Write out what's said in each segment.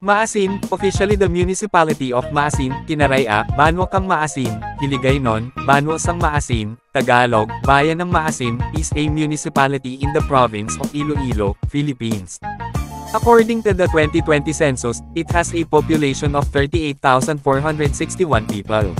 Maasin, officially the municipality of Maasin, Kinaraya, Banwa Kang Maasin, Hiligaynon, Banwa Sang Maasin, Tagalog, Bayan ng Maasin, is a municipality in the province of Iloilo, Philippines. According to the 2020 census, it has a population of 38,461 people.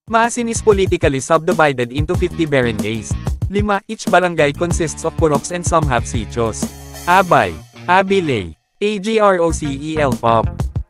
Maasin is politically subdivided into 50 barangays. 5, each barangay consists of puroks and some have sitios. Abay, Abilay, Agrocel Pub,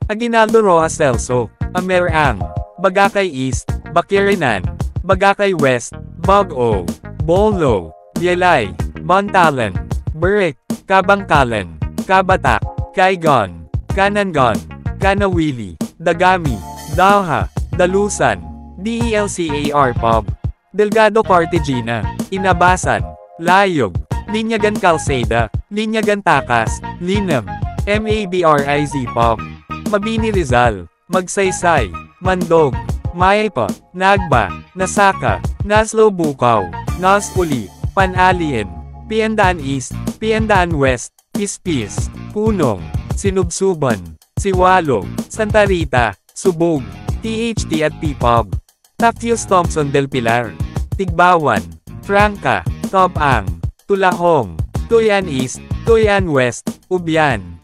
Aguinaldo Rojas Celso, Amerang, Bagakay East, Bakirinan, Bagakay West, Bug-O, Bolo, Bielay, Bantalan, Burik, Kabangkalan, Kabatak, Kaigon, Kanangon, Kanawili, Dagami, Dalha, Dalusan, DELCAR Pub, Delgado Cartagena, Inabasan, Layog, Linyagan Calzada, Linyagan Takas, Linam, MABRIZ Pub, Mabini Rizal, Magsaysay, Mandog, Maypa, Nagba, Nasaka, Naslo Bukaw, Nasuli, Panalien, Piandaan East, Piandaan West, Pispis, Punong, Sinubsuban, Siwalog, Santa Rita, Subog, THT at P-Pub, Tafios Thompson del Pilar, Tigbawan, Franca, Topang, Tulahong, Tuyan East, Tuyan West, Ubian.